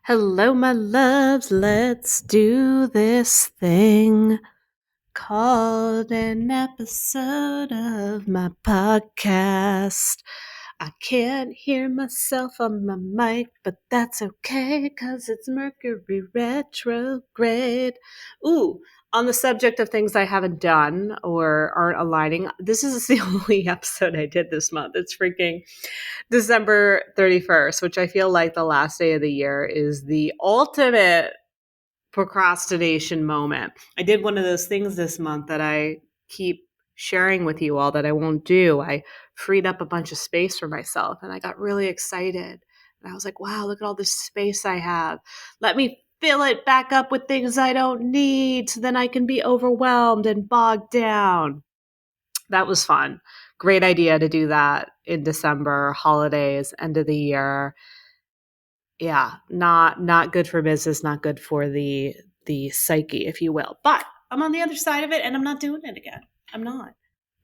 Hello, my loves. Let's do this thing called an episode of my podcast. I can't hear myself on my mic, but that's okay because it's Mercury Retrograde. Ooh, on the subject of things I haven't done or aren't aligning, this is the only episode I did this month. It's freaking December 31st, which I feel like the last day of the year is the ultimate procrastination moment. I did one of those things this month that I keep sharing with you all that I won't do. I freed up a bunch of space for myself and I got really excited. And I was like, wow, look at all this space I have. Let me fill it back up with things I don't need so then I can be overwhelmed and bogged down. That was fun. Great idea to do that in December, holidays, end of the year. Yeah, not good for business, not good for the psyche, if you will. But I'm on the other side of it and I'm not doing it again. I'm not.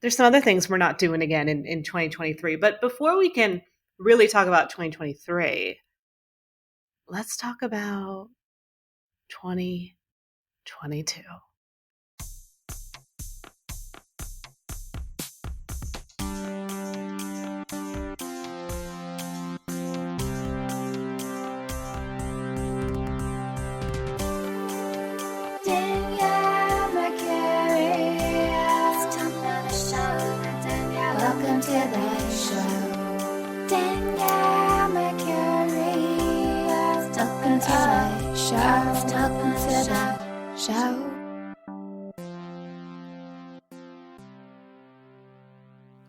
There's some other things we're not doing again in 2023. But before we can really talk about 2023, let's talk about 2022. Danielle, Mercury, it's time for the show. Danielle, welcome to the show. Danielle, Mercury, welcome to the show. Welcome to the show.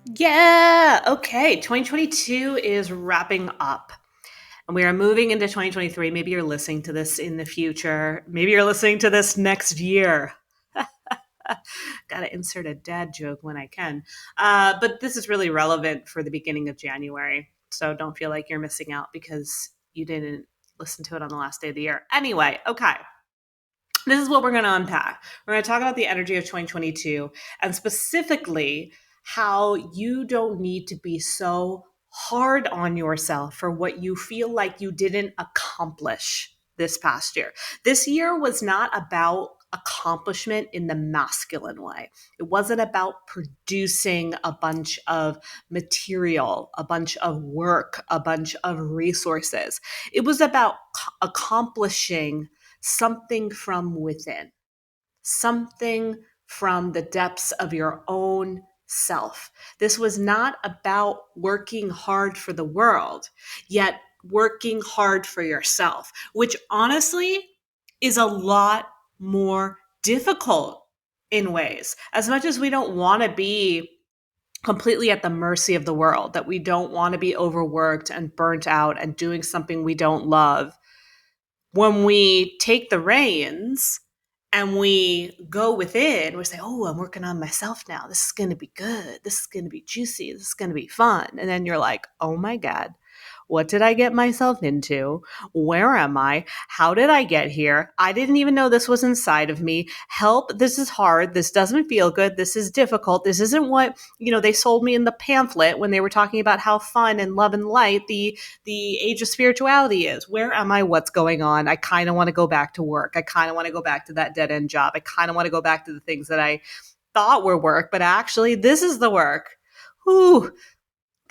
Yeah, okay. 2022 is wrapping up. And we are moving into 2023. Maybe you're listening to this in the future. Maybe you're listening to this next year. Got to insert a dad joke when I can. But this is really relevant for the beginning of January. So don't feel like you're missing out because you didn't listen to it on the last day of the year. Anyway, okay. This is what we're going to unpack. We're going to talk about the energy of 2022 and specifically how you don't need to be so hard on yourself for what you feel like you didn't accomplish this past year. This year was not about accomplishment in the masculine way. It wasn't about producing a bunch of material, a bunch of work, a bunch of resources. It was about accomplishing something from within, something from the depths of your own self. This was not about working hard for the world, yet working hard for yourself, which honestly is a lot more difficult in ways. As much as we don't want to be completely at the mercy of the world, that we don't want to be overworked and burnt out and doing something we don't love, when we take the reins and we go within, we say, oh, I'm working on myself now. This is going to be good. This is going to be juicy. This is going to be fun. And then you're like, oh my God, what did I get myself into? Where am I? How did I get here? I didn't even know this was inside of me. Help. This is hard. This doesn't feel good. This is difficult. This isn't what, they sold me in the pamphlet when they were talking about how fun and love and light the age of spirituality is. Where am I? What's going on? I kind of want to go back to work. I kind of want to go back to that dead end job. I kind of want to go back to the things that I thought were work, but actually this is the work. Whew.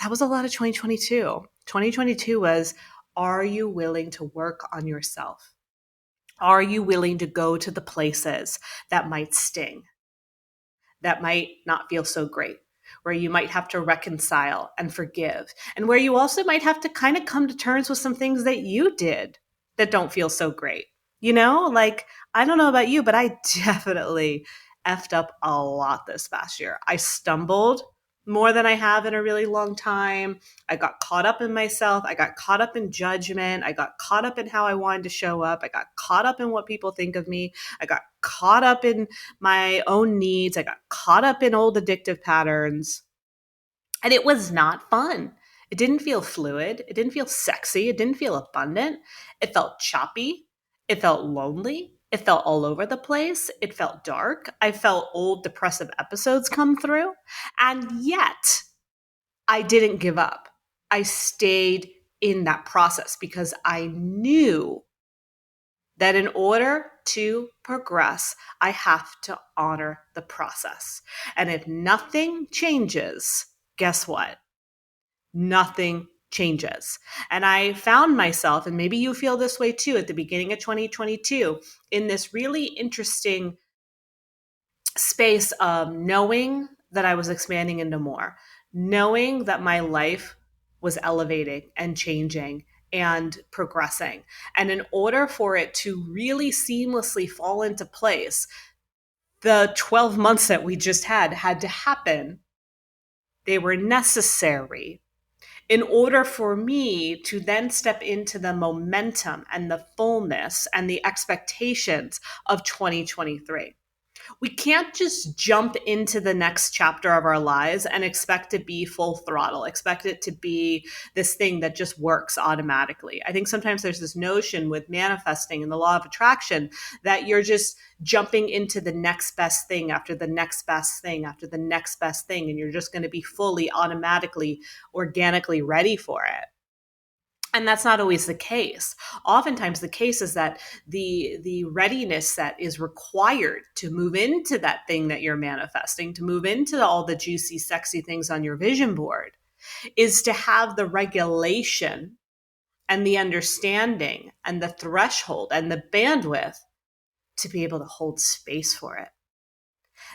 That was a lot of 2022. 2022 was, are you willing to work on yourself? Are you willing to go to the places that might sting, that might not feel so great, where you might have to reconcile and forgive, and where you also might have to kind of come to terms with some things that you did that don't feel so great? Like, I don't know about you, but I definitely effed up a lot this past year. I stumbled more than I have in a really long time. I got caught up in myself. I got caught up in judgment. I got caught up in how I wanted to show up. I got caught up in what people think of me. I got caught up in my own needs. I got caught up in old addictive patterns. And it was not fun. It didn't feel fluid. It didn't feel sexy. It didn't feel abundant. It felt choppy. It felt lonely. It felt all over the place. It felt dark. I felt old depressive episodes come through. And yet, I didn't give up. I stayed in that process because I knew that in order to progress, I have to honor the process. And if nothing changes, guess what? Nothing changes. And I found myself, and maybe you feel this way too, at the beginning of 2022, in this really interesting space of knowing that I was expanding into more, knowing that my life was elevating and changing and progressing. And in order for it to really seamlessly fall into place, the 12 months that we just had to happen. They were necessary in order for me to then step into the momentum and the fullness and the expectations of 2023. We can't just jump into the next chapter of our lives and expect to be full throttle, expect it to be this thing that just works automatically. I think sometimes there's this notion with manifesting and the law of attraction that you're just jumping into the next best thing after the next best thing after the next best thing, and you're just going to be fully, automatically, organically ready for it. And that's not always the case. Oftentimes the case is that the readiness that is required to move into that thing that you're manifesting, to move into all the juicy, sexy things on your vision board, is to have the regulation and the understanding and the threshold and the bandwidth to be able to hold space for it.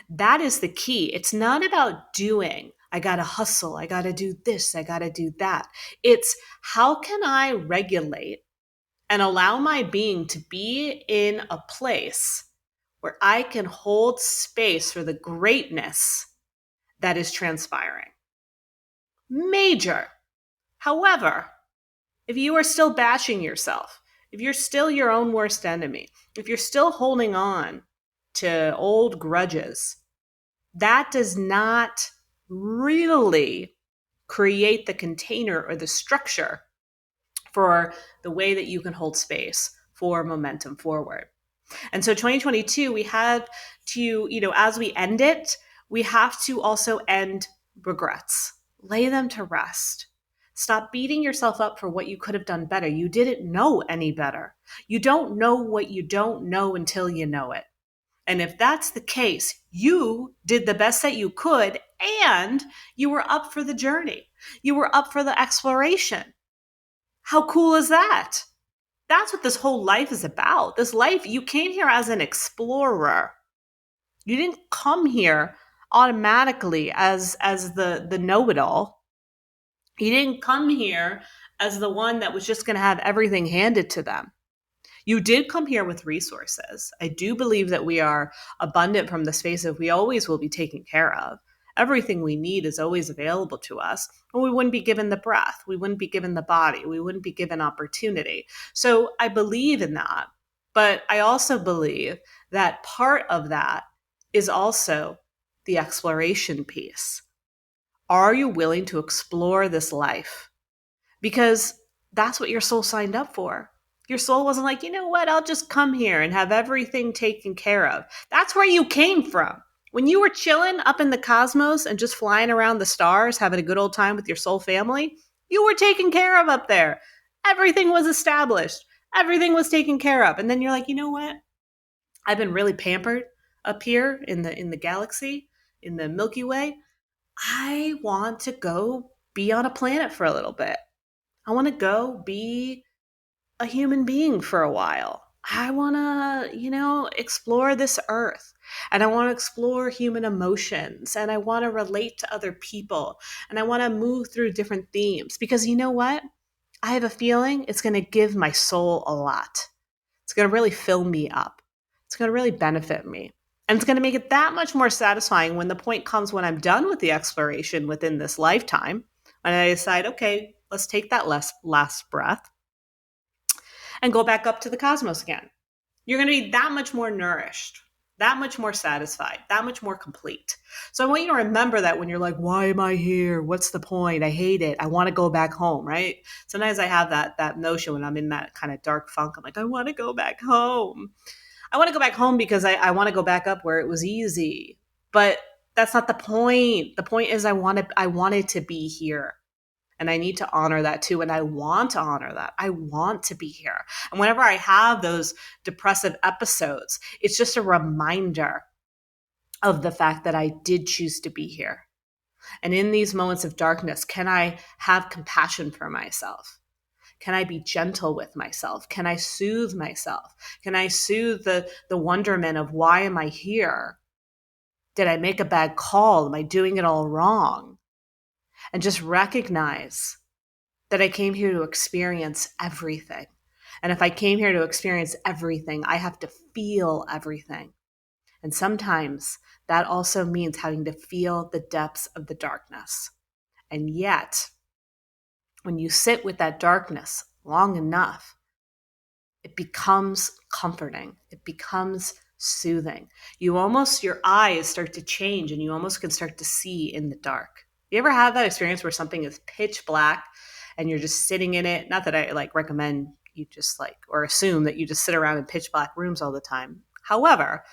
That is the key. It's not about doing. I got to hustle. I got to do this. I got to do that. It's how can I regulate and allow my being to be in a place where I can hold space for the greatness that is transpiring. Major. However, if you are still bashing yourself, if you're still your own worst enemy, if you're still holding on to old grudges, that does not really create the container or the structure for the way that you can hold space for momentum forward. And so 2022, we had to, as we end it, we have to also end regrets, lay them to rest. Stop beating yourself up for what you could have done better. You didn't know any better. You don't know what you don't know until you know it. And if that's the case, you did the best that you could, and you were up for the journey. You were up for the exploration. How cool is that? That's what this whole life is about. This life, you came here as an explorer. You didn't come here automatically as the know-it-all. You didn't come here as the one that was just going to have everything handed to them. You did come here with resources. I do believe that we are abundant from the space of we always will be taken care of. Everything we need is always available to us. And we wouldn't be given the breath. We wouldn't be given the body. We wouldn't be given opportunity. So I believe in that. But I also believe that part of that is also the exploration piece. Are you willing to explore this life? Because that's what your soul signed up for. Your soul wasn't like, you know what, I'll just come here and have everything taken care of. That's where you came from. When you were chilling up in the cosmos and just flying around the stars, having a good old time with your soul family, you were taken care of up there. Everything was established. Everything was taken care of. And then you're like, you know what? I've been really pampered up here in the galaxy, in the Milky Way. I want to go be on a planet for a little bit. I want to go be a human being for a while. I want to, explore this earth, and I want to explore human emotions, and I want to relate to other people, and I want to move through different themes because you know what? I have a feeling it's going to give my soul a lot. It's going to really fill me up. It's going to really benefit me. And it's going to make it that much more satisfying when the point comes when I'm done with the exploration within this lifetime, and I decide, okay, let's take that last breath and go back up to the cosmos again. You're going to be that much more nourished, that much more satisfied, that much more complete. So I want you to remember that when you're like, why am I here? What's the point? I hate it. I want to go back home, right? Sometimes I have that notion when I'm in that kind of dark funk. I'm like, I want to go back home. I want to go back home because I want to go back up where it was easy. But that's not the point. The point is I wanted to be here. And I need to honor that too. And I want to honor that. I want to be here. And whenever I have those depressive episodes, it's just a reminder of the fact that I did choose to be here. And in these moments of darkness, can I have compassion for myself? Can I be gentle with myself? Can I soothe myself? Can I soothe the wonderment of why am I here? Did I make a bad call? Am I doing it all wrong? And just recognize that I came here to experience everything. And if I came here to experience everything, I have to feel everything. And sometimes that also means having to feel the depths of the darkness. And yet, when you sit with that darkness long enough, it becomes comforting. It becomes soothing. Your eyes start to change and you almost can start to see in the dark. You ever have that experience where something is pitch black and you're just sitting in it? Not that I recommend you just or assume that you just sit around in pitch black rooms all the time. However,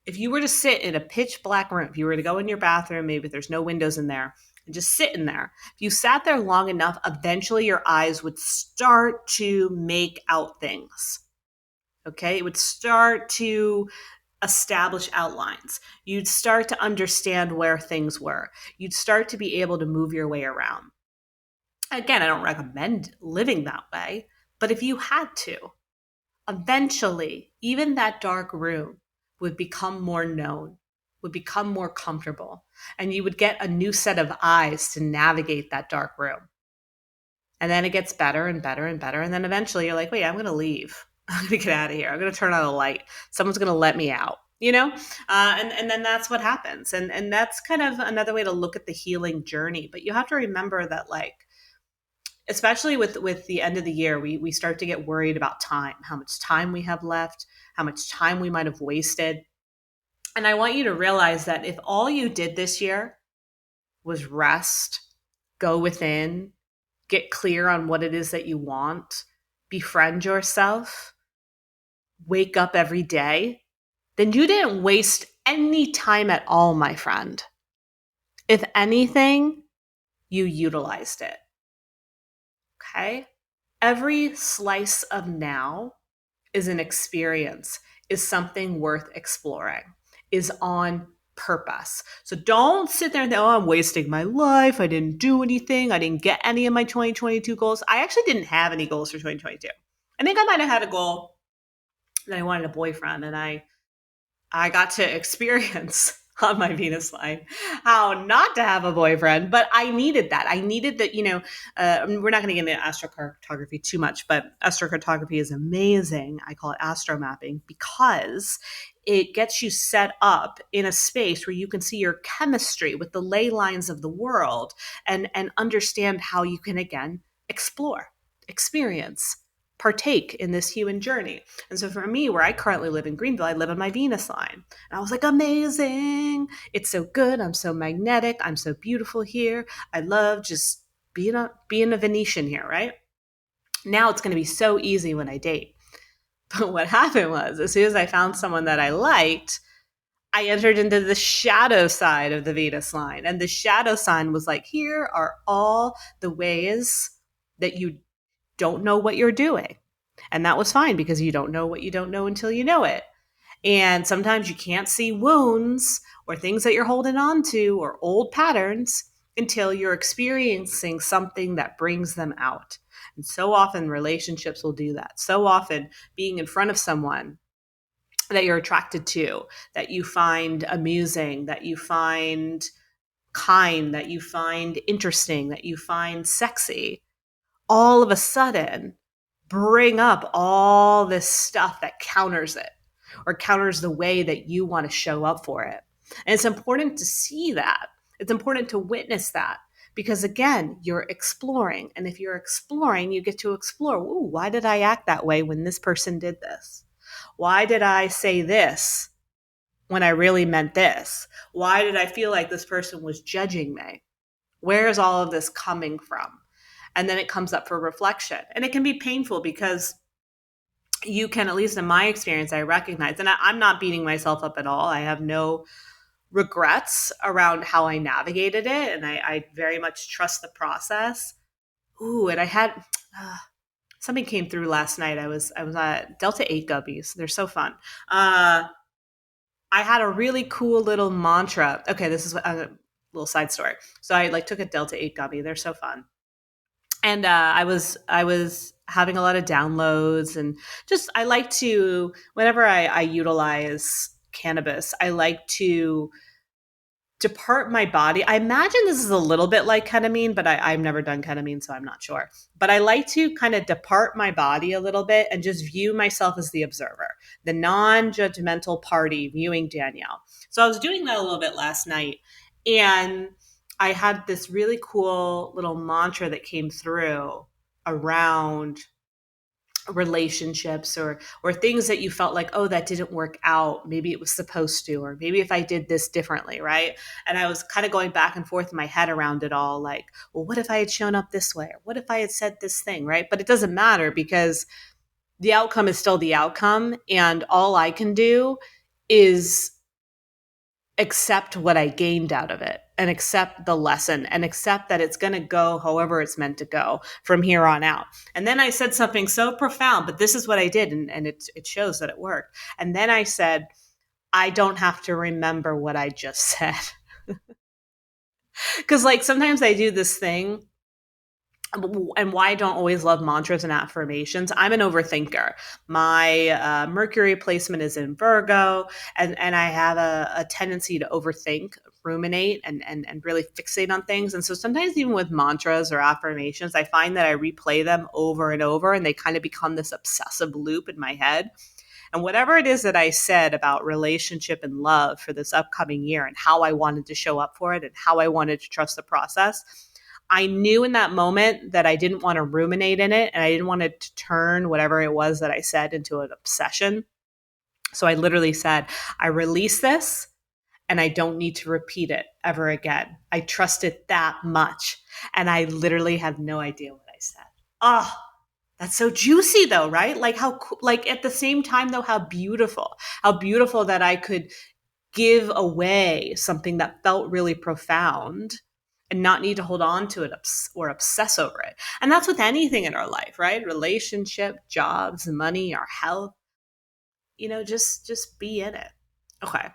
if you were to sit in a pitch black room, if you were to go in your bathroom, maybe there's no windows in there, and just sit in there. If you sat there long enough, eventually your eyes would start to make out things. Okay? It would start to establish outlines. You'd start to understand where things were. You'd start to be able to move your way around. Again, I don't recommend living that way, but if you had to, eventually, even that dark room would become more known, would become more comfortable, and you would get a new set of eyes to navigate that dark room. And then it gets better and better and better. And then eventually you're like, wait, I'm going to leave. I'm going to get out of here. I'm going to turn on a light. Someone's going to let me out, and then that's what happens. And that's kind of another way to look at the healing journey. But you have to remember that, especially with the end of the year, we start to get worried about time, how much time we have left, how much time we might have wasted. And I want you to realize that if all you did this year was rest, go within, get clear on what it is that you want, befriend yourself, wake up every day, then you didn't waste any time at all, my friend. If anything, you utilized it. Okay? Every slice of now is an experience, is something worth exploring, is on purpose. So don't sit there and think, oh, I'm wasting my life. I didn't do anything. I didn't get any of my 2022 goals. I actually didn't have any goals for 2022. I think I might have had a goal that I wanted a boyfriend, and I got to experience on my Venus line how not to have a boyfriend, but I needed that. I needed that, we're not going to get into astrocartography too much, but astrocartography is amazing. I call it astro mapping because it gets you set up in a space where you can see your chemistry with the ley lines of the world and understand how you can, again, explore, experience, partake in this human journey. And so for me, where I currently live in Greenville, I live on my Venus line. And I was like, amazing. It's so good. I'm so magnetic. I'm so beautiful here. I love just being a Venetian here, right? Now it's going to be so easy when I date. But what happened was, as soon as I found someone that I liked, I entered into the shadow side of the Venus line. And the shadow sign was like, here are all the ways that you don't know what you're doing. And that was fine because you don't know what you don't know until you know it. And sometimes you can't see wounds or things that you're holding on to or old patterns until you're experiencing something that brings them out. And so often relationships will do that. So often being in front of someone that you're attracted to, that you find amusing, that you find kind, that you find interesting, that you find sexy, all of a sudden bring up all this stuff that counters it or counters the way that you want to show up for it. And it's important to see that. It's important to witness that because, again, you're exploring. And if you're exploring, you get to explore, ooh, why did I act that way when this person did this? Why did I say this when I really meant this? Why did I feel like this person was judging me? Where is all of this coming from? And then it comes up for reflection. And it can be painful because you can, at least in my experience, I recognize, and I'm not beating myself up at all. I have no regrets around how I navigated it. And I very much trust the process. Ooh, and I had something came through last night. I was at Delta 8 guppies. They're so fun. I had a really cool little mantra. Okay, this is a little side story. So I like took a Delta 8 gummy. They're so fun. And I was having a lot of downloads, and just I like to whenever I utilize cannabis, I like to depart my body. I imagine this is a little bit like ketamine, but I've never done ketamine, so I'm not sure. But I like to kind of depart my body a little bit and just view myself as the observer, the non judgmental party viewing Danielle. So I was doing that a little bit last night. And I had this really cool little mantra that came through around relationships or things that you felt like, oh, that didn't work out, maybe it was supposed to, or maybe if I did this differently, right? And I was kind of going back and forth in my head around it all, like, well, what if I had shown up this way, or what if I had said this thing, right? But it doesn't matter, because the outcome is still the outcome, and all I can do is accept what I gained out of it, and accept the lesson, and accept that it's going to go however it's meant to go from here on out. And then I said something so profound, but this is what I did. And it shows that it worked. And then I said, I don't have to remember what I just said. Because like sometimes I do this thing, and why I don't always love mantras and affirmations. I'm an overthinker. My Mercury placement is in Virgo, and I have a tendency to overthink, ruminate, and really fixate on things. And so sometimes even with mantras or affirmations, I find that I replay them over and over, and they kind of become this obsessive loop in my head. And whatever it is that I said about relationship and love for this upcoming year, and how I wanted to show up for it, and how I wanted to trust the process, I knew in that moment that I didn't want to ruminate in it, and I didn't want to turn whatever it was that I said into an obsession. So I literally said, I release this, and I don't need to repeat it ever again. I trust it that much. And I literally have no idea what I said. Oh, that's so juicy though, right? Like like at the same time though, how beautiful that I could give away something that felt really profound and not need to hold on to it or obsess over it. And that's with anything in our life, right? Relationship, jobs, money, our health, just be in it. Okay.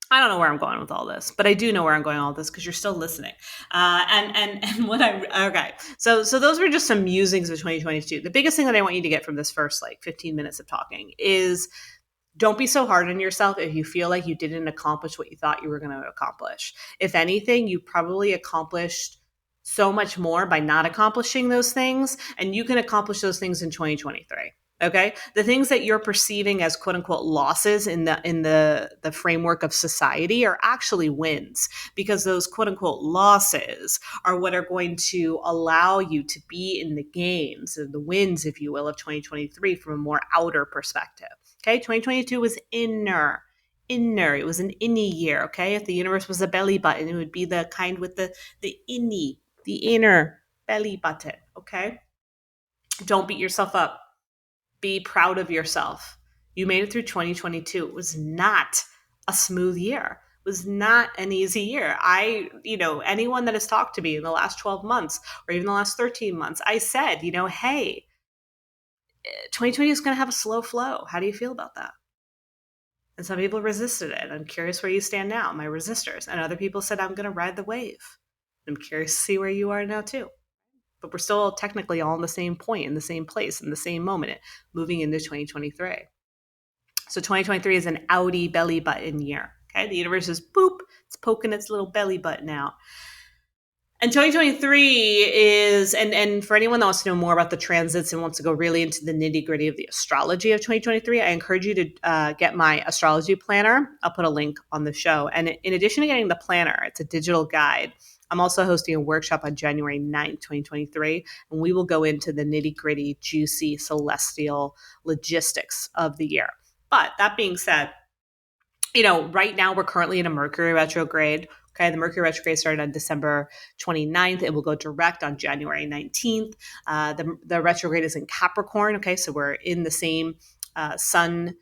I don't know where I'm going with all this, but I do know where I'm going with all this because you're still listening. And what okay. So those were just some musings of 2022. The biggest thing that I want you to get from this first like 15 minutes of talking is, don't be so hard on yourself if you feel like you didn't accomplish what you thought you were going to accomplish. If anything, you probably accomplished so much more by not accomplishing those things, and you can accomplish those things in 2023. Okay? The things that you're perceiving as quote unquote losses in the framework of society are actually wins, because those quote unquote losses are what are going to allow you to be in the games, the wins, if you will, of 2023 from a more outer perspective. Okay, 2022 was inner. It was an innie year. Okay, if the universe was a belly button, it would be the kind with the innie, the inner belly button. Okay, don't beat yourself up. Be proud of yourself. You made it through 2022. It was not a smooth year. It was not an easy year. Anyone that has talked to me in the last 12 months or even the last 13 months, I said, hey, 2020 is going to have a slow flow. How do you feel about that? And some people resisted it. I'm curious where you stand now, my resistors. And other people said, I'm going to ride the wave. I'm curious to see where you are now too. But we're still technically all in the same point, in the same place, in the same moment, moving into 2023. So 2023 is an outie belly button year. Okay, the universe is boop, it's poking its little belly button out. And 2023 is, and for anyone that wants to know more about the transits and wants to go really into the nitty gritty of the astrology of 2023, I encourage you to get my astrology planner. I'll put a link on the show. And in addition to getting the planner, it's a digital guide. I'm also hosting a workshop on January 9th, 2023, and we will go into the nitty gritty, juicy, celestial logistics of the year. But that being said, right now we're currently in a Mercury retrograde. Okay, the Mercury retrograde started on December 29th. It will go direct on January 19th. The retrograde is in Capricorn. Okay, so we're in the same sun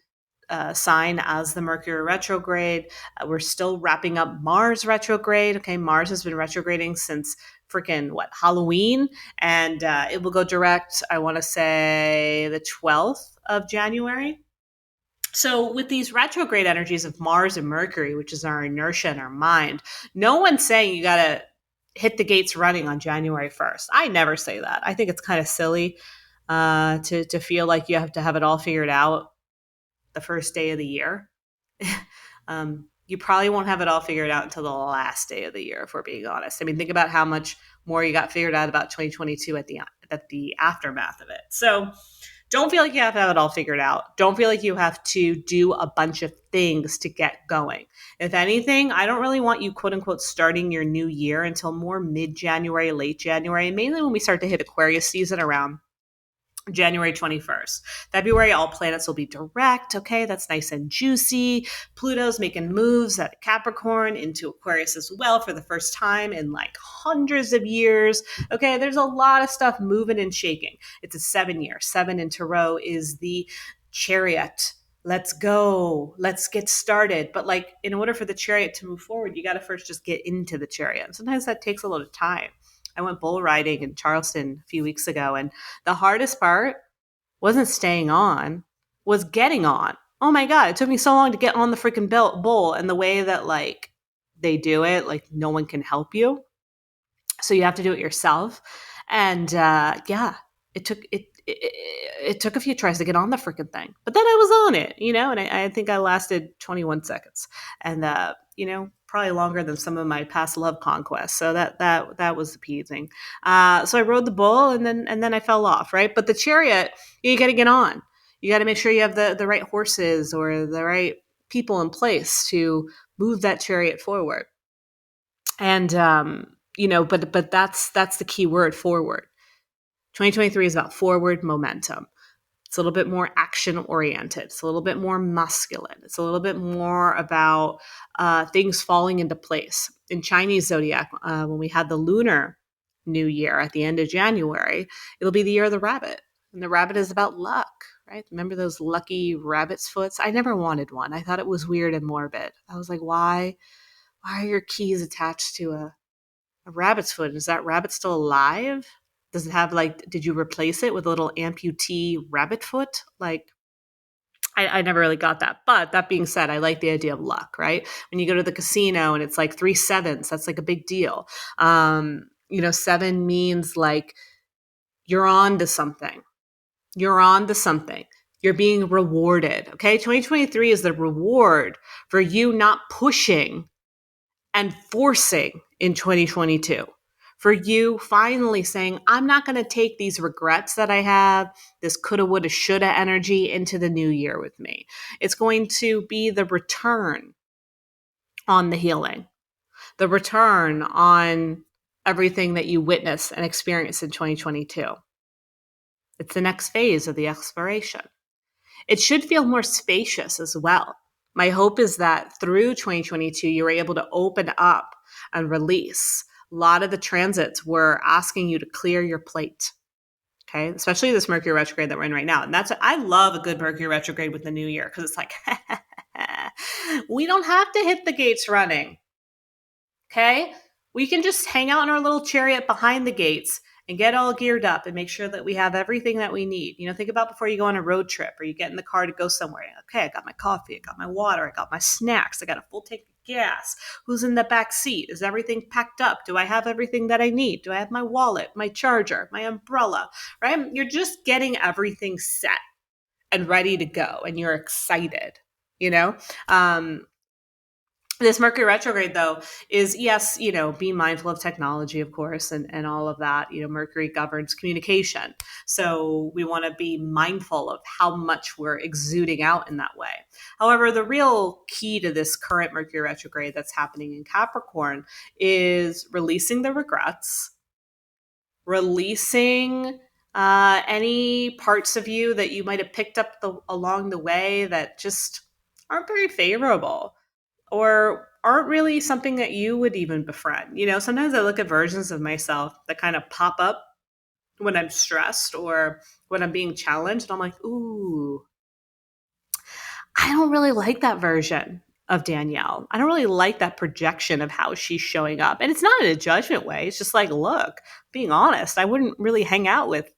sign as the Mercury retrograde. We're still wrapping up Mars retrograde. Okay, Mars has been retrograding since freaking Halloween, and it will go direct, I want to say the 12th of January. So with these retrograde energies of Mars and Mercury, which is our inertia and our mind, no one's saying you got to hit the gates running on January 1st. I never say that. I think it's kind of silly to feel like you have to have it all figured out the first day of the year. You probably won't have it all figured out until the last day of the year, if we're being honest. I mean, think about how much more you got figured out about 2022 at the aftermath of it. So don't feel like you have to have it all figured out. Don't feel like you have to do a bunch of things to get going. If anything, I don't really want you, quote unquote, starting your new year until more mid-January, late January, and mainly when we start to hit Aquarius season around January 21st. February, all planets will be direct. Okay, that's nice and juicy. Pluto's making moves at Capricorn into Aquarius as well for the first time in like hundreds of years. Okay, there's a lot of stuff moving and shaking. It's a 7-year. 7 in Tarot is the Chariot. Let's go. Let's get started. But like, in order for the Chariot to move forward, you got to first just get into the Chariot. And sometimes that takes a little time. I went bull riding in Charleston a few weeks ago, and the hardest part wasn't staying on, was getting on. Oh my God, it took me so long to get on the freaking bull, and the way that like they do it, like no one can help you. So you have to do it yourself. And yeah, it took a few tries to get on the freaking thing, but then I was on it, and I think I lasted 21 seconds, and probably longer than some of my past love conquests. So that was appeasing. So I rode the bull, and then I fell off, right? But the Chariot, you got to get on. You got to make sure you have the right horses or the right people in place to move that Chariot forward. And but that's the key word, forward. 2023 is about forward momentum. It's a little bit more action oriented. It's a little bit more masculine. It's a little bit more about things falling into place. In Chinese zodiac, when we had the lunar new year at the end of January, it'll be the year of the rabbit. And the rabbit is about luck, right? Remember those lucky rabbit's foots? I never wanted one. I thought it was weird and morbid. I was like, why are your keys attached to a rabbit's foot? Is that rabbit still alive? Does it have did you replace it with a little amputee rabbit foot? Like, I never really got that. But that being said, I like the idea of luck, right? When you go to the casino and it's like 3 7s, that's like a big deal. 7 means like you're on to something. You're on to something. You're being rewarded. Okay. 2023 is the reward for you not pushing and forcing in 2022. For you finally saying, I'm not going to take these regrets that I have, this coulda, woulda, shoulda energy into the new year with me. It's going to be the return on the healing, the return on everything that you witnessed and experienced in 2022. It's the next phase of the exploration. It should feel more spacious as well. My hope is that through 2022, you were able to open up and release. A lot of the transits were asking you to clear your plate. Okay. Especially this Mercury retrograde that we're in right now. And I love a good Mercury retrograde with the new year, because it's like, we don't have to hit the gates running. Okay. We can just hang out in our little Chariot behind the gates and get all geared up and make sure that we have everything that we need. Think about before you go on a road trip or you get in the car to go somewhere. Okay, I got my coffee, I got my water, I got my snacks, I got a full tank of gas. Who's in the back seat? Is everything packed up? Do I have everything that I need? Do I have my wallet, my charger, my umbrella, right? You're just getting everything set and ready to go, and you're excited, This Mercury retrograde, though, is, yes, be mindful of technology, of course, and all of that. Mercury governs communication. So we want to be mindful of how much we're exuding out in that way. However, the real key to this current Mercury retrograde that's happening in Capricorn is releasing the regrets, releasing any parts of you that you might have picked up along the way that just aren't very favorable, or aren't really something that you would even befriend. Sometimes I look at versions of myself that kind of pop up when I'm stressed or when I'm being challenged. And I'm like, ooh, I don't really like that version. of Danielle. I don't really like that projection of how she's showing up. And it's not in a judgment way. It's just like, look, being honest, I wouldn't really hang out with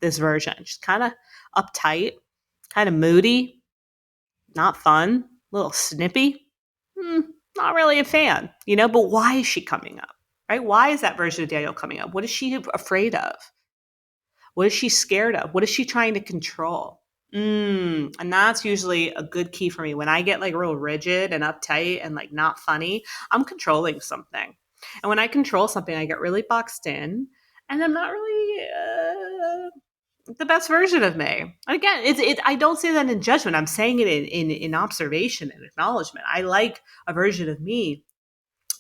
this version. She's kind of uptight, kind of moody, not fun, a little snippy. Not really a fan, but why is she coming up? Right? Why is that version of Danielle coming up? What is she afraid of? What is she scared of? What is she trying to control? And that's usually a good key for me. When I get like real rigid and uptight and like not funny, I'm controlling something. And when I control something, I get really boxed in and I'm not really the best version of me. And again, I don't say that in judgment. I'm saying it in observation and acknowledgement. I like a version of me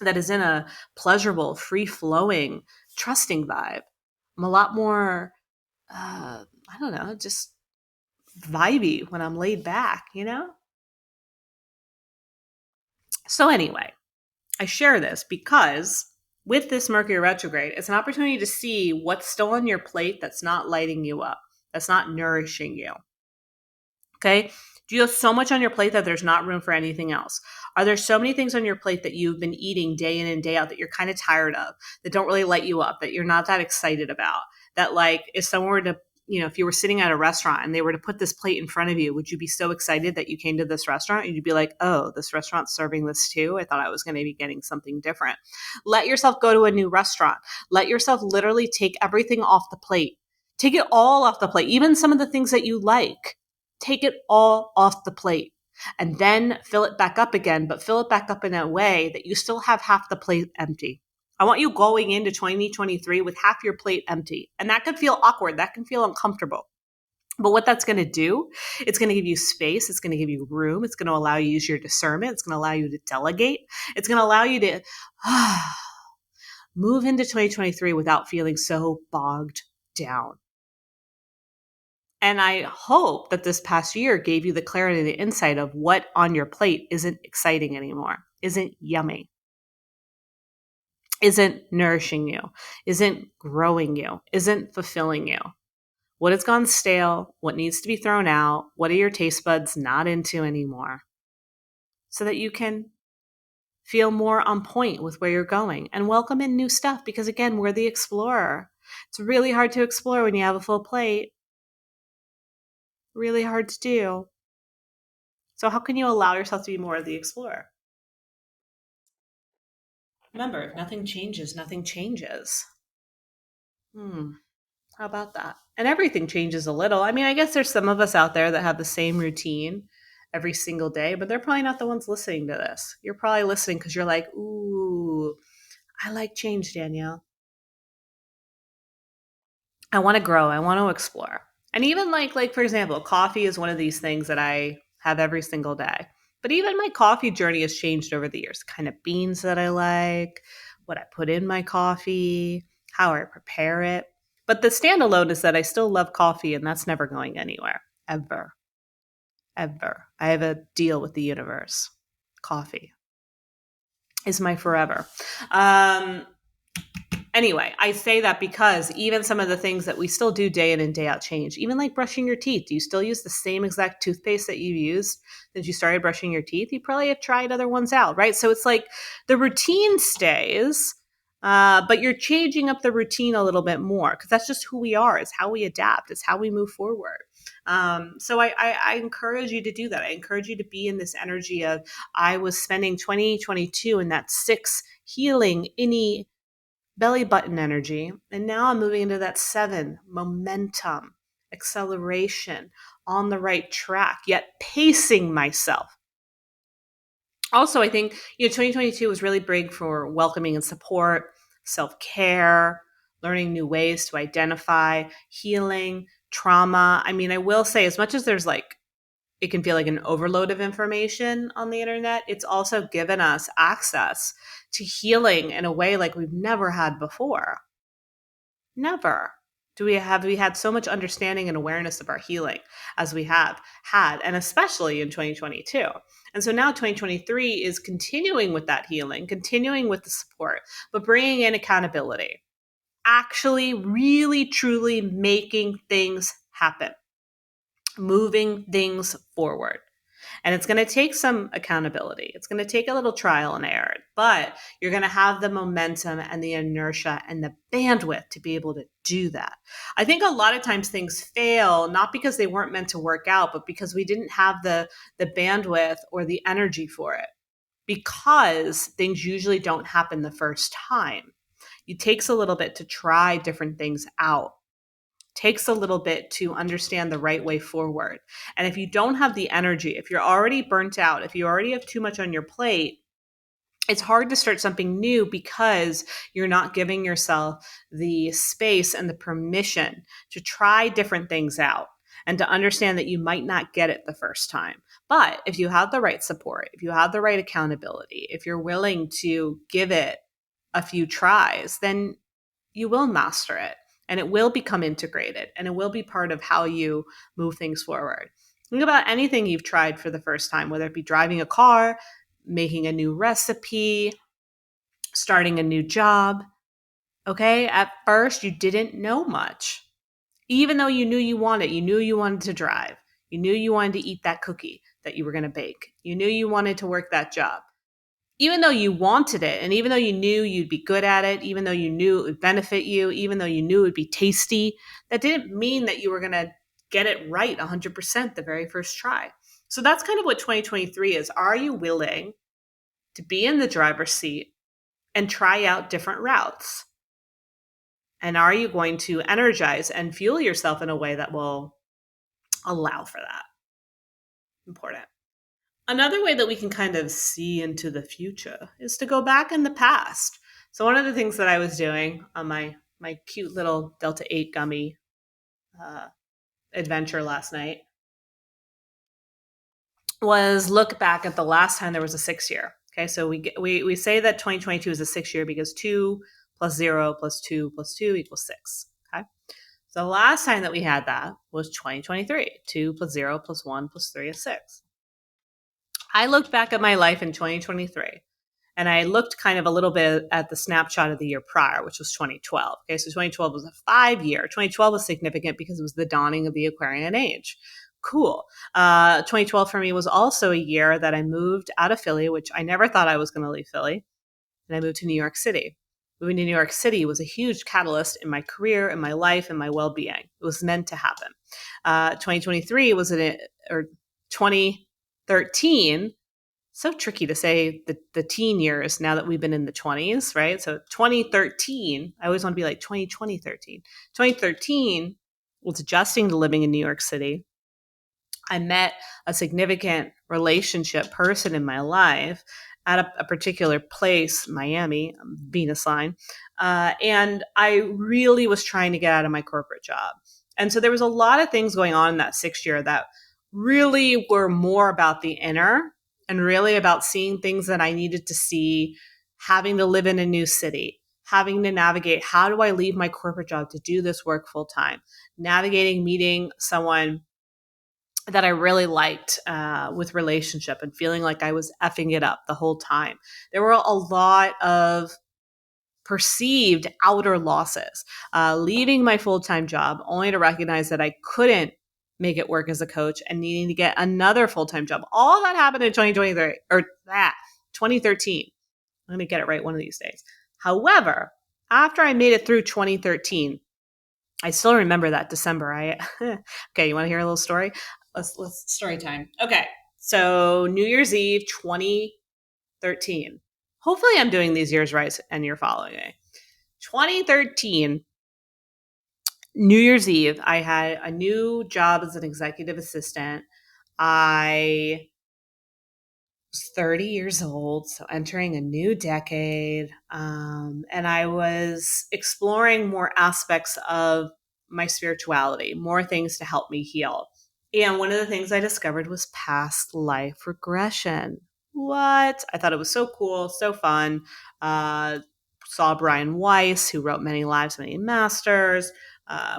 that is in a pleasurable, free-flowing, trusting vibe. I'm a lot more, I don't know, just vibey when I'm laid back, So anyway, I share this because with this Mercury retrograde, it's an opportunity to see what's still on your plate that's not lighting you up, that's not nourishing you. Okay? Do you have so much on your plate that there's not room for anything else? Are there so many things on your plate that you've been eating day in and day out that you're kind of tired of, that don't really light you up, that you're not that excited about? That like if someone were to, if you were sitting at a restaurant and they were to put this plate in front of you, would you be so excited that you came to this restaurant? And you'd be like, oh, this restaurant's serving this too? I thought I was going to be getting something different. Let yourself go to a new restaurant. Let yourself literally take everything off the plate. Take it all off the plate, even some of the things that you like. Take it all off the plate and then fill it back up again, but fill it back up in a way that you still have half the plate empty. I want you going into 2023 with half your plate empty. And that could feel awkward. That can feel uncomfortable. But what that's going to do, it's going to give you space. It's going to give you room. It's going to allow you to use your discernment. It's going to allow you to delegate. It's going to allow you to move into 2023 without feeling so bogged down. And I hope that this past year gave you the clarity, the insight of what on your plate isn't exciting anymore, isn't yummy, isn't nourishing you, isn't growing you, isn't fulfilling you. What has gone stale, what needs to be thrown out, what are your taste buds not into anymore, so that you can feel more on point with where you're going and welcome in new stuff. Because again, we're the explorer. It's really hard to explore when you have a full plate. Really hard to do. So how can you allow yourself to be more of the explorer? Remember, if nothing changes, nothing changes. How about that? And everything changes a little. I mean, I guess there's some of us out there that have the same routine every single day, but they're probably not the ones listening to this. You're probably listening because you're like, ooh, I like change, Danielle. I want to grow. I want to explore. And even like for example, coffee is one of these things that I have every single day. But even my coffee journey has changed over the years. The kind of beans that I like, what I put in my coffee, how I prepare it. But the standalone is that I still love coffee and that's never going anywhere. Ever. Ever. I have a deal with the universe. Coffee is my forever. Anyway, I say that because even some of the things that we still do day in and day out change. Even like brushing your teeth. Do you still use the same exact toothpaste that you used since you started brushing your teeth? You probably have tried other ones out, right? So it's like the routine stays, but you're changing up the routine a little bit more because that's just who we are. It's how we adapt. It's how we move forward. So I encourage you to do that. I encourage you to be in this energy of I was spending 2022 in that 6 healing, innie belly button energy. And now I'm moving into that 7 momentum, acceleration, on the right track, yet pacing myself. Also, I think 2022 was really big for welcoming and support, self-care, learning new ways to identify, healing, trauma. I mean, I will say as much as there's like it can feel like an overload of information on the internet, it's also given us access to healing in a way like we've never had before. Never have we had so much understanding and awareness of our healing as we have had, and especially in 2022. And so now 2023 is continuing with that healing, continuing with the support, but bringing in accountability, actually really truly making things happen, moving things forward. And it's going to take some accountability. It's going to take a little trial and error, but you're going to have the momentum and the inertia and the bandwidth to be able to do that. I think a lot of times things fail, not because they weren't meant to work out, but because we didn't have the bandwidth or the energy for it, because things usually don't happen the first time. It takes a little bit to try different things out. Takes a little bit to understand the right way forward. And if you don't have the energy, if you're already burnt out, if you already have too much on your plate, it's hard to start something new because you're not giving yourself the space and the permission to try different things out and to understand that you might not get it the first time. But if you have the right support, if you have the right accountability, if you're willing to give it a few tries, then you will master it and it will become integrated and it will be part of how you move things forward. Think about anything you've tried for the first time, whether it be driving a car, making a new recipe, starting a new job. Okay. At first, you didn't know much, even though you knew you wanted to drive. You knew you wanted to eat that cookie that you were going to bake. You knew you wanted to work that job. Even though you wanted it, and even though you knew you'd be good at it, even though you knew it would benefit you, even though you knew it would be tasty, that didn't mean that you were going to get it right 100% the very first try. So that's kind of what 2023 is. Are you willing to be in the driver's seat and try out different routes? And are you going to energize and fuel yourself in a way that will allow for that? Important. Another way that we can kind of see into the future is to go back in the past. So one of the things that I was doing on my cute little Delta 8 gummy adventure last night was look back at the last time there was a 6 year. Okay, so we say that 2022 is a 6 year because 2 plus 0 plus 2 plus 2 equals 6. Okay, so the last time that we had that was 2023. 2 plus 0 plus 1 plus 3 is 6. I looked back at my life in 2023 and I looked kind of a little bit at the snapshot of the year prior, which was 2012. Okay, so 2012 was a 5 year. 2012 was significant because it was the dawning of the Aquarian age. Cool. 2012 for me was also a year that I moved out of Philly, which I never thought I was going to leave Philly. And I moved to New York City. Moving to New York City was a huge catalyst in my career, in my life, and my well-being. It was meant to happen. 2023 was or 2013. So tricky to say the teen years now that we've been in the 20s, right? So 2013, I always want to be like 2013. 2013 was adjusting to living in New York City. I met a significant relationship person in my life at a particular place, Miami, Venus line. And I really was trying to get out of my corporate job. And so there was a lot of things going on in that 6 year that really were more about the inner and really about seeing things that I needed to see, having to live in a new city, having to navigate, how do I leave my corporate job to do this work full time, navigating, meeting someone that I really liked with relationship and feeling like I was effing it up the whole time. There were a lot of perceived outer losses, leaving my full-time job only to recognize that I couldn't make it work as a coach and needing to get another full-time job. All that happened in 2023 or 2013. I'm going to get it right one of these days. However, after I made it through 2013, I still remember that December. Okay, you want to hear a little story? Let's story time. Okay, so New Year's Eve 2013. Hopefully I'm doing these years right and you're following me. 2013, New Year's Eve, I had a new job as an executive assistant. I was 30 years old, so entering a new decade. And I was exploring more aspects of my spirituality, more things to help me heal. And one of the things I discovered was past life regression. What? I thought it was so cool, so fun. Saw Brian Weiss, who wrote Many Lives, Many Masters.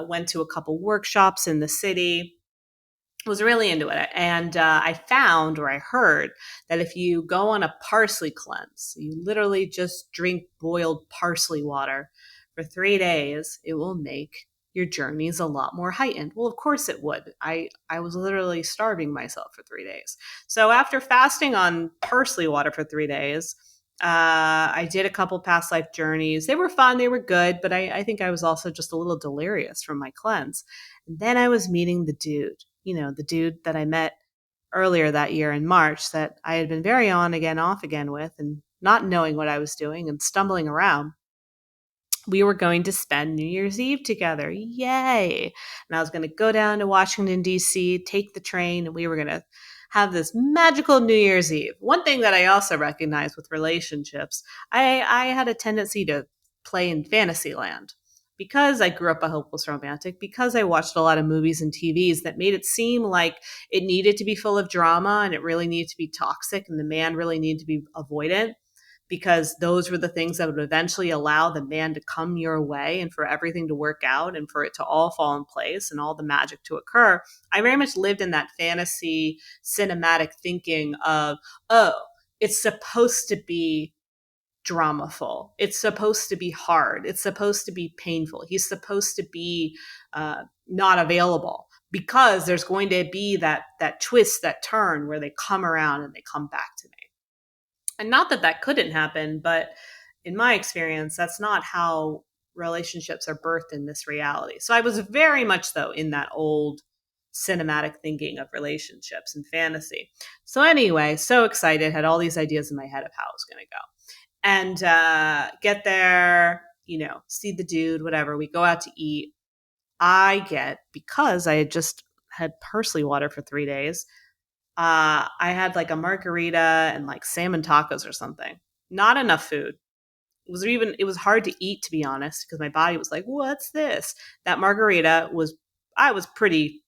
Went to a couple workshops in the city. Was really into it. And I found, or I heard, that if you go on a parsley cleanse, you literally just drink boiled parsley water for 3 days, it will make your journey is a lot more heightened. Well, of course it would. I was literally starving myself for 3 days. So after fasting on parsley water for 3 days, I did a couple past life journeys. They were fun, they were good, but I think I was also just a little delirious from my cleanse. And then I was meeting the dude, the dude that I met earlier that year in March that I had been very on again, off again with, and not knowing what I was doing and stumbling around. We were going to spend New Year's Eve together. Yay. And I was going to go down to Washington, D.C., take the train, and we were going to have this magical New Year's Eve. One thing that I also recognize with relationships, I had a tendency to play in fantasy land because I grew up a hopeless romantic, because I watched a lot of movies and TVs that made it seem like it needed to be full of drama and it really needed to be toxic and the man really needed to be avoidant, because those were the things that would eventually allow the man to come your way and for everything to work out and for it to all fall in place and all the magic to occur. I very much lived in that fantasy cinematic thinking of, oh, it's supposed to be dramaful. It's supposed to be hard. It's supposed to be painful. He's supposed to be not available because there's going to be that twist, that turn where they come around and they come back to me. And not that that couldn't happen, but in my experience, that's not how relationships are birthed in this reality. So I was very much, though, in that old cinematic thinking of relationships and fantasy. So anyway, so excited, had all these ideas in my head of how I was going to go. And get there, see the dude, whatever. We go out to eat. Because I had just had parsley water for 3 days, I had like a margarita and like salmon tacos or something. Not enough food. It was hard to eat, to be honest, because my body was like, what's this? That margarita I was pretty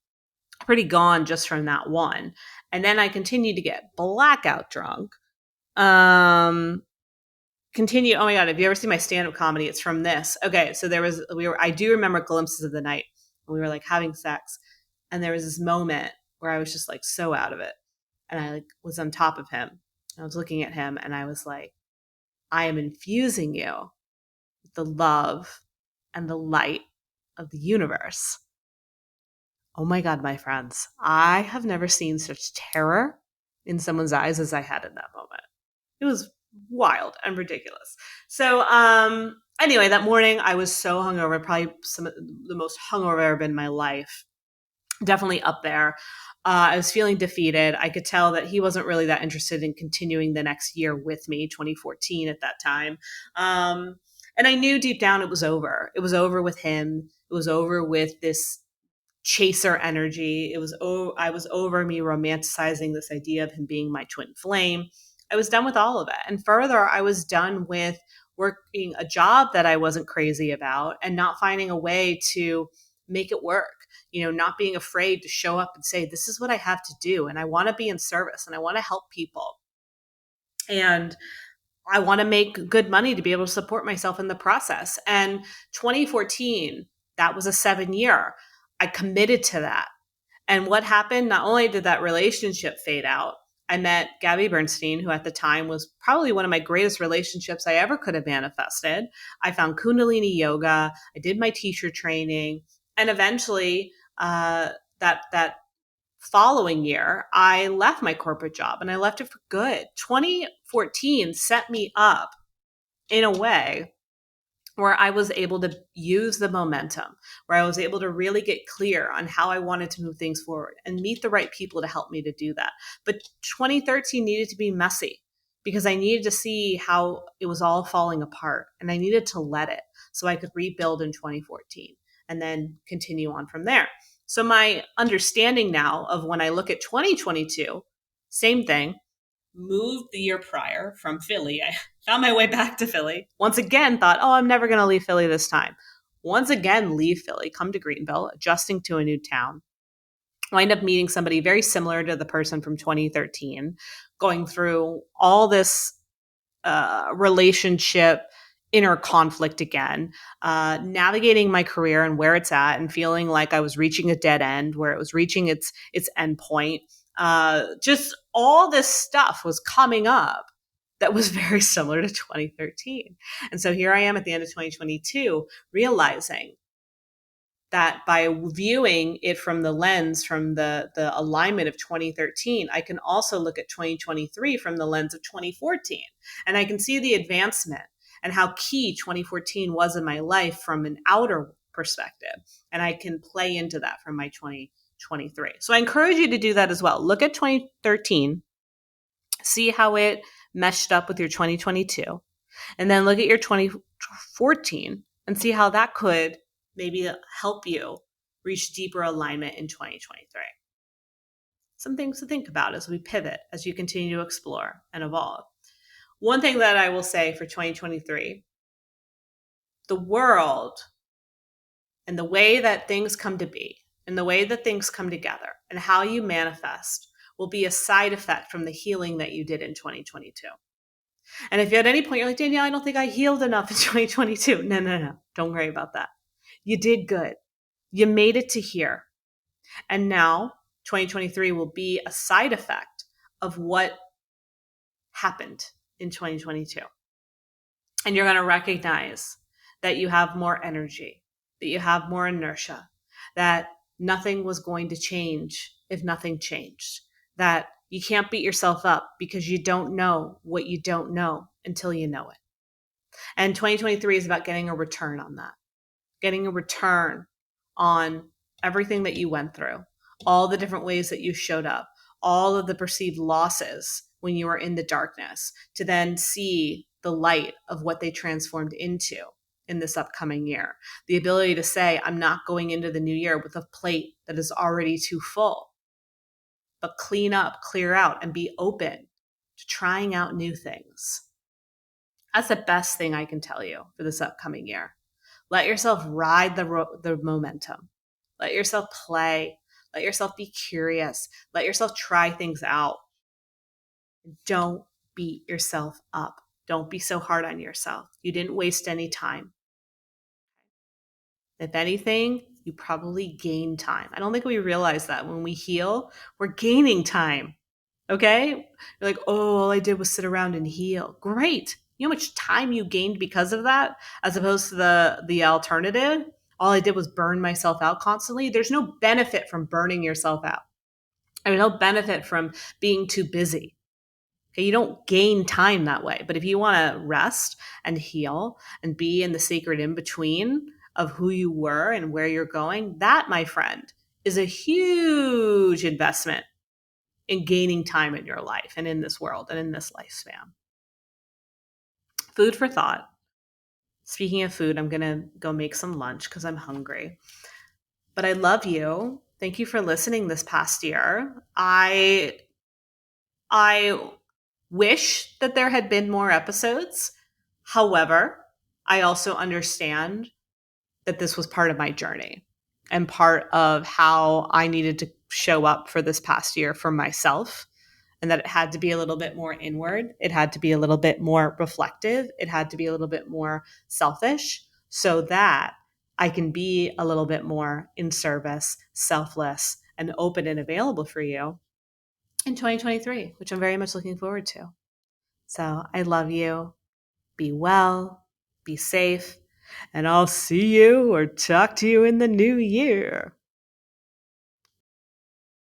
gone just from that one. And then I continued to get blackout drunk. Continue. Oh my God. Have you ever seen my stand-up comedy? It's from this. Okay. So I do remember glimpses of the night when we were like having sex. And there was this moment where I was just like so out of it. And I was on top of him. I was looking at him and I was like, I am infusing you with the love and the light of the universe. Oh my God, my friends. I have never seen such terror in someone's eyes as I had in that moment. It was wild and ridiculous. So, anyway, that morning I was so hungover, probably some of the most hungover I've ever been in my life. Definitely up there. I was feeling defeated. I could tell that he wasn't really that interested in continuing the next year with me, 2014 at that time. And I knew deep down it was over. It was over with him. It was over with this chaser energy. I was over me romanticizing this idea of him being my twin flame. I was done with all of it. And further, I was done with working a job that I wasn't crazy about and not finding a way to make it work. Not being afraid to show up and say, this is what I have to do. And I want to be in service and I want to help people. And I want to make good money to be able to support myself in the process. And 2014, that was a 7-year. I committed to that. And what happened? Not only did that relationship fade out, I met Gabby Bernstein, who at the time was probably one of my greatest relationships I ever could have manifested. I found Kundalini yoga. I did my teacher training. And eventually, that following year, I left my corporate job and I left it for good. 2014 set me up in a way where I was able to use the momentum, where I was able to really get clear on how I wanted to move things forward and meet the right people to help me to do that. But 2013 needed to be messy because I needed to see how it was all falling apart and I needed to let it so I could rebuild in 2014 and then continue on from there. So my understanding now of when I look at 2022, same thing, moved the year prior from Philly. I found my way back to Philly. Once again, thought, I'm never going to leave Philly this time. Once again, leave Philly, come to Greenville, adjusting to a new town. Wind up meeting somebody very similar to the person from 2013, going through all this relationship inner conflict again, navigating my career and where it's at and feeling like I was reaching a dead end, where it was reaching its end point. Just all this stuff was coming up that was very similar to 2013. And so here I am at the end of 2022, realizing that by viewing it from the lens, from the alignment of 2013, I can also look at 2023 from the lens of 2014. And I can see the advancement and how key 2014 was in my life from an outer perspective. And I can play into that from my 2023. So I encourage you to do that as well. Look at 2013, see how it meshed up with your 2022, and then look at your 2014 and see how that could maybe help you reach deeper alignment in 2023. Some things to think about as we pivot, as you continue to explore and evolve. One thing that I will say for 2023, the world and the way that things come to be and the way that things come together and how you manifest will be a side effect from the healing that you did in 2022. And if at any point you're like, Danielle, I don't think I healed enough in 2022. No. Don't worry about that. You did good. You made it to here. And now 2023 will be a side effect of what happened in 2022. And you're going to recognize that you have more energy, that you have more inertia, that nothing was going to change if nothing changed, that you can't beat yourself up because you don't know what you don't know until you know it. And 2023 is about getting a return on that, getting a return on everything that you went through, all the different ways that you showed up, all of the perceived losses when you were in the darkness, to then see the light of what they transformed into in this upcoming year. The ability to say, I'm not going into the new year with a plate that is already too full, but clean up, clear out, and be open to trying out new things. That's the best thing I can tell you for this upcoming year. Let yourself ride the momentum. Let yourself play. Let yourself be curious. Let yourself try things out. Don't beat yourself up. Don't be so hard on yourself. You didn't waste any time. If anything, you probably gain time. I don't think we realize that when we heal, we're gaining time. Okay? You're like, oh, all I did was sit around and heal. Great. You know how much time you gained because of that, as opposed to the alternative? All I did was burn myself out constantly. There's no benefit from burning yourself out. There's no benefit from being too busy. Okay, you don't gain time that way. But if you want to rest and heal and be in the sacred in between of who you were and where you're going, that, my friend, is a huge investment in gaining time in your life and in this world and in this lifespan. Food for thought. Speaking of food, I'm going to go make some lunch because I'm hungry. But I love you. Thank you for listening this past year. I wish that there had been more episodes. However, I also understand that this was part of my journey and part of how I needed to show up for this past year for myself, and that it had to be a little bit more inward. It had to be a little bit more reflective. It had to be a little bit more selfish so that I can be a little bit more in service, selfless, and open and available for you in 2023, which I'm very much looking forward to. So I love you. Be well, be safe, and I'll see you or talk to you in the new year.